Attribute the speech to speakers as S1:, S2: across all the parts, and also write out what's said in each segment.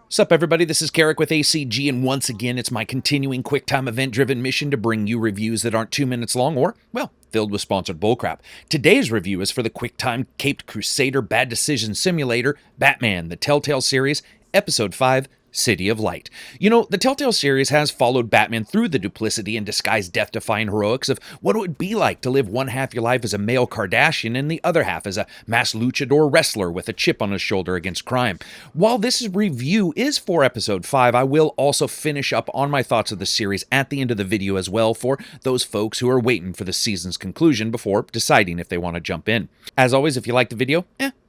S1: Sup everybody, this is Karak with ACG, and once again it's my continuing QuickTime event-driven mission to bring you reviews that aren't 2 minutes long or, well, filled with sponsored bullcrap. Today's review is for the QuickTime Caped Crusader Bad Decision Simulator, Batman, the Telltale series, Episode 5, City of Light. You know, the Telltale series has followed Batman through the duplicity and disguised death-defying heroics of what it would be like to live one half your life as a male Kardashian and the other half as a masked luchador wrestler with a chip on his shoulder against crime. While this review is for Episode 5, I will also finish up on my thoughts of the series at the end of the video as well for those folks who are waiting for the season's conclusion before deciding if they want to jump in. As always, if you like the video,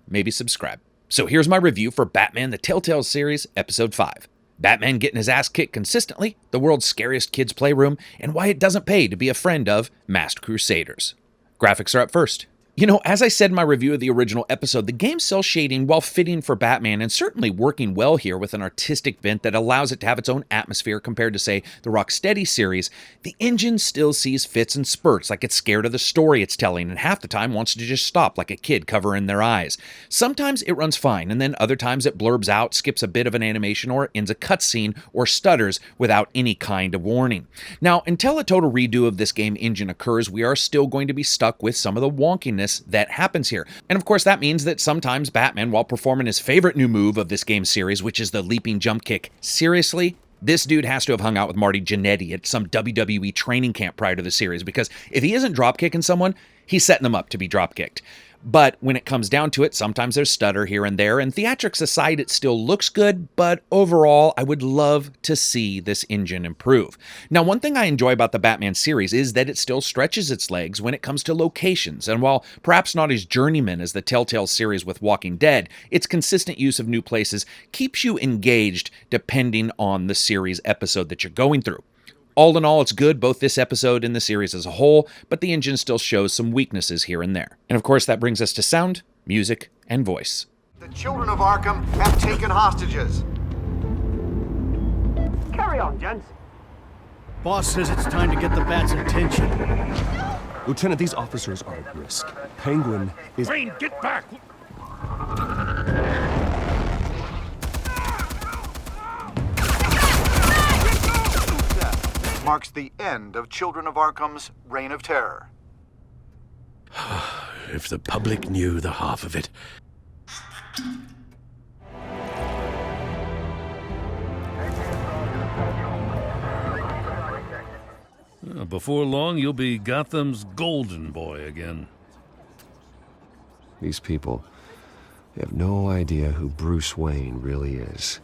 S1: maybe subscribe. So here's my review for Batman the Telltale series, Episode 5. Batman getting his ass kicked consistently, the world's scariest kids' playroom, and why it doesn't pay to be a friend of masked crusaders. Graphics are up first. You know, as I said in my review of the original episode, the game's cel shading, while fitting for Batman and certainly working well here with an artistic bent that allows it to have its own atmosphere compared to, say, the Rocksteady series, the engine still sees fits and spurts like it's scared of the story it's telling and half the time wants to just stop like a kid covering their eyes. Sometimes it runs fine, and then other times it blurbs out, skips a bit of an animation, or ends a cutscene or stutters without any kind of warning. Now, until a total redo of this game engine occurs, we are still going to be stuck with some of the wonkiness that happens here. And of course that means that sometimes Batman, while performing his favorite new move of this game series, which is the leaping jump kick, seriously, this dude has to have hung out with Marty Jannetty at some WWE training camp prior to the series, because if he isn't drop kicking someone, he's setting them up to be drop kicked. But when it comes down to it, sometimes there's stutter here and there, and theatrics aside, it still looks good, but overall, I would love to see this engine improve. Now, one thing I enjoy about the Batman series is that it still stretches its legs when it comes to locations, and while perhaps not as journeyman as the Telltale series with Walking Dead, its consistent use of new places keeps you engaged depending on the series episode that you're going through. All in all, it's good, both this episode and the series as a whole, but the engine still shows some weaknesses here and there. And of course, that brings us to sound, music, and voice.
S2: The children of Arkham have taken hostages.
S3: Carry on, gents.
S4: Boss says it's time to get the Bat's attention.
S5: Lieutenant, these officers are at risk. Penguin is...
S6: Wayne, get back!
S2: Marks the end of Children of Arkham's reign of terror.
S6: If the public knew the half of it. Before long, you'll be Gotham's golden boy again.
S5: These people, they have no idea who Bruce Wayne really is.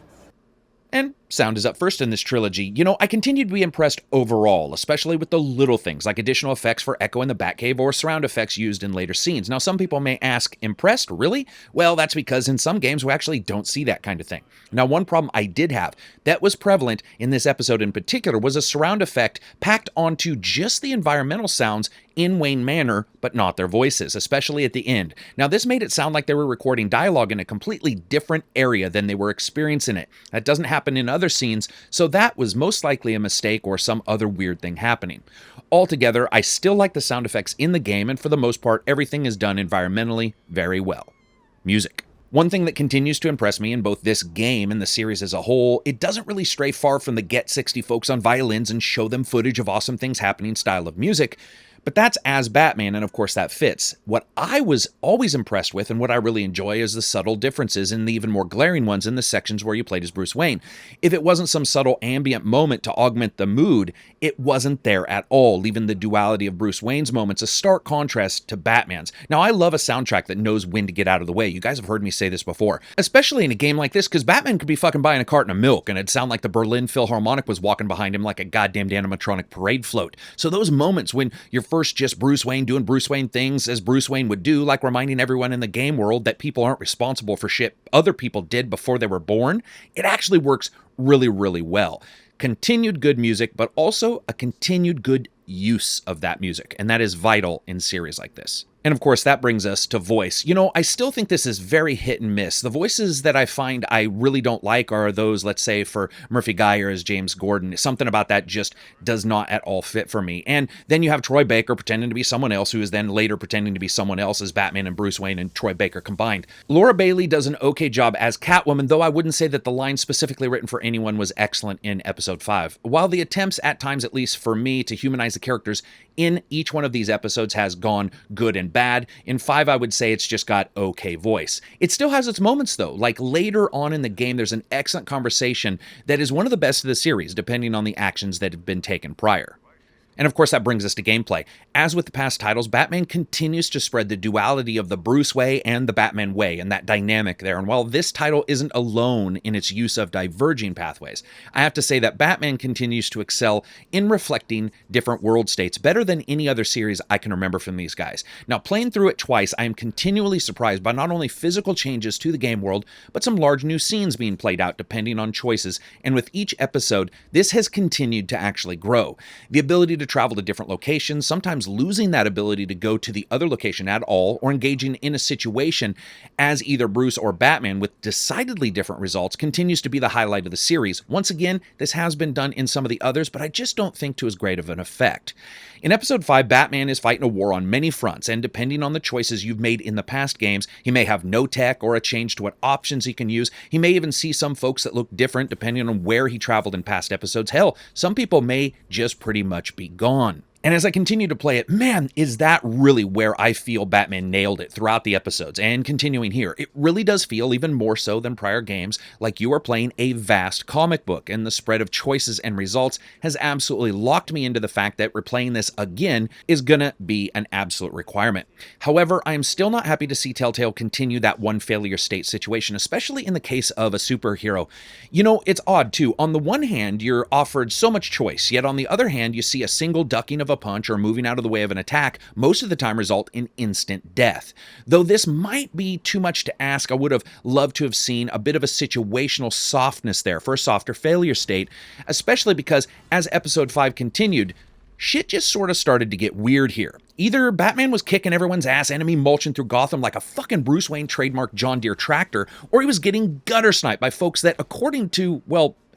S1: And sound is up first in this trilogy. You know, I continue to be impressed overall, especially with the little things like additional effects for Echo in the Batcave or surround effects used in later scenes. Now, some people may ask, impressed, really? Well, that's because in some games we actually don't see that kind of thing. Now, one problem I did have that was prevalent in this episode in particular was a surround effect packed onto just the environmental sounds in Wayne Manor, but not their voices, especially at the end. Now, this made it sound like they were recording dialogue in a completely different area than they were experiencing it. That doesn't happen in other scenes, so that was most likely a mistake or some other weird thing happening. Altogether, I still like the sound effects in the game, and for the most part, everything is done environmentally very well. Music. One thing that continues to impress me in both this game and the series as a whole, it doesn't really stray far from the get 60 folks on violins and show them footage of awesome things happening style of music. But that's as Batman, and of course that fits. What I was always impressed with and what I really enjoy is the subtle differences and the even more glaring ones in the sections where you played as Bruce Wayne. If it wasn't some subtle ambient moment to augment the mood, it wasn't there at all, leaving the duality of Bruce Wayne's moments a stark contrast to Batman's. Now, I love a soundtrack that knows when to get out of the way. You guys have heard me say this before, especially in a game like this, because Batman could be fucking buying a carton of milk and it'd sound like the Berlin Philharmonic was walking behind him like a goddamn animatronic parade float. So those moments when you're first just Bruce Wayne doing Bruce Wayne things as Bruce Wayne would do, like reminding everyone in the game world that people aren't responsible for shit other people did before they were born, it actually works really, really well. Continued good music, but also a continued good use of that music, and that is vital in series like this. And of course, that brings us to voice. I still think this is very hit and miss. The voices that I find I really don't like are those, let's say, for Murphy Geyer as James Gordon. Something about that just does not at all fit for me. And then you have Troy Baker pretending to be someone else, who is then later pretending to be someone else as Batman and Bruce Wayne and Troy Baker combined. Laura Bailey does an okay job as Catwoman, though I wouldn't say that the line specifically written for anyone was excellent in episode 5. While the attempts, at times at least for me, to humanize the characters in each one of these episodes has gone good and bad, in 5 I would say it's just got okay voice. It still has its moments though, like later on in the game there's an excellent conversation that is one of the best of the series, depending on the actions that have been taken prior. And of course, that brings us to gameplay. As with the past titles, Batman continues to spread the duality of the Bruce way and the Batman way, and that dynamic there. And while this title isn't alone in its use of diverging pathways, I have to say that Batman continues to excel in reflecting different world states better than any other series I can remember from these guys. Now, playing through it twice, I am continually surprised by not only physical changes to the game world, but some large new scenes being played out depending on choices. And with each episode, this has continued to actually grow. The ability to travel to different locations, sometimes losing that ability to go to the other location at all, or engaging in a situation as either Bruce or Batman with decidedly different results, continues to be the highlight of the series. Once again, this has been done in some of the others, but I just don't think to as great of an effect. In episode 5, Batman is fighting a war on many fronts, and depending on the choices you've made in the past games, he may have no tech or a change to what options he can use. He may even see some folks that look different depending on where he traveled in past episodes. Hell, some people may just pretty much be gone. And as I continue to play it, man, is that really where I feel Batman nailed it throughout the episodes. And continuing here, it really does feel, even more so than prior games, like you are playing a vast comic book, and the spread of choices and results has absolutely locked me into the fact that replaying this again is gonna be an absolute requirement. However, I am still not happy to see Telltale continue that one failure state situation, especially in the case of a superhero. It's odd too. On the one hand, you're offered so much choice, yet on the other hand, you see a single ducking of a punch or moving out of the way of an attack most of the time result in instant death. Though this might be too much to ask, I would have loved to have seen a bit of a situational softness there for a softer failure state, especially because as episode 5 continued, shit just sort of started to get weird here. Either Batman was kicking everyone's ass, enemy mulching through Gotham like a fucking Bruce Wayne trademark John Deere tractor, or he was getting gutter sniped by folks that, according to,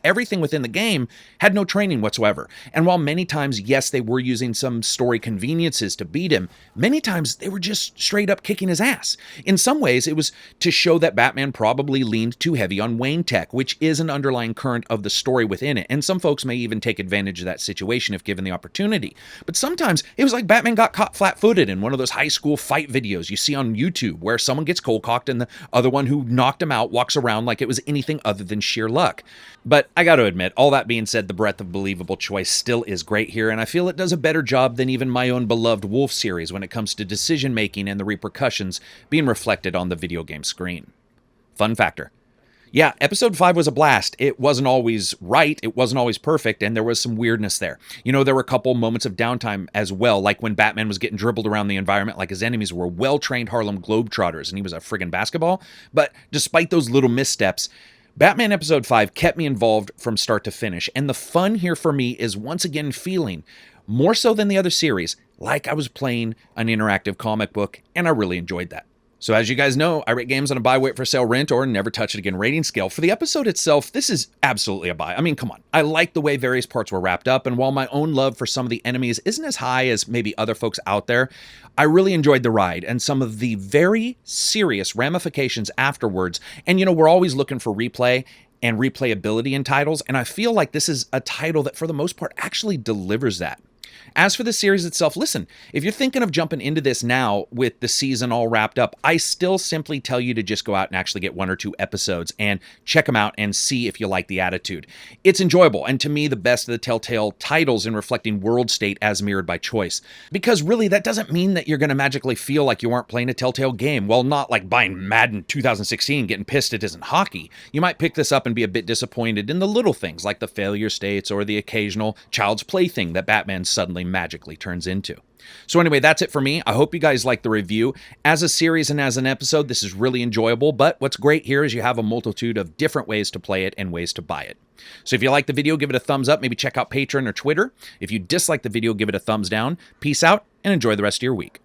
S1: everything within the game, had no training whatsoever. And while many times, yes, they were using some story conveniences to beat him, many times they were just straight up kicking his ass. In some ways, it was to show that Batman probably leaned too heavy on Wayne tech, which is an underlying current of the story within it. And some folks may even take advantage of that situation if given the opportunity. But sometimes it was like Batman got caught flat-footed in one of those high school fight videos you see on YouTube, where someone gets cold-cocked and the other one who knocked him out walks around like it was anything other than sheer luck. But I got to admit, all that being said, the breadth of believable choice still is great here, and I feel it does a better job than even my own beloved Wolf series when it comes to decision making and the repercussions being reflected on the video game screen. Fun factor. Yeah, episode 5 was a blast. It wasn't always right, it wasn't always perfect, and there was some weirdness there. There were a couple moments of downtime as well, like when Batman was getting dribbled around the environment like his enemies were well-trained Harlem Globetrotters and he was a friggin' basketball. But despite those little missteps, Batman Episode 5 kept me involved from start to finish, and the fun here for me is once again feeling, more so than the other series, like I was playing an interactive comic book, and I really enjoyed that. So as you guys know, I rate games on a buy, wait for sale, rent, or never touch it again rating scale. For the episode itself, this is absolutely a buy. I mean, come on. I like the way various parts were wrapped up, and while my own love for some of the enemies isn't as high as maybe other folks out there, I really enjoyed the ride and some of the very serious ramifications afterwards. And we're always looking for replay and replayability in titles, and I feel like this is a title that for the most part actually delivers that. As for the series itself, listen, if you're thinking of jumping into this now with the season all wrapped up, I still simply tell you to just go out and actually get 1 or 2 episodes and check them out and see if you like the attitude. It's enjoyable, and to me, the best of the Telltale titles in reflecting world state as mirrored by choice. Because really, that doesn't mean that you're going to magically feel like you aren't playing a Telltale game. Well, not like buying Madden 2016 and getting pissed it isn't hockey. You might pick this up and be a bit disappointed in the little things like the failure states or the occasional child's play thing that Batman suddenly magically turns into. So anyway, that's it for me. I hope you guys like the review. As a series and as an episode, this is really enjoyable, but what's great here is you have a multitude of different ways to play it and ways to buy it. So if you like the video, give it a thumbs up. Maybe check out Patreon or Twitter. If you dislike the video, give it a thumbs down. Peace out and enjoy the rest of your week.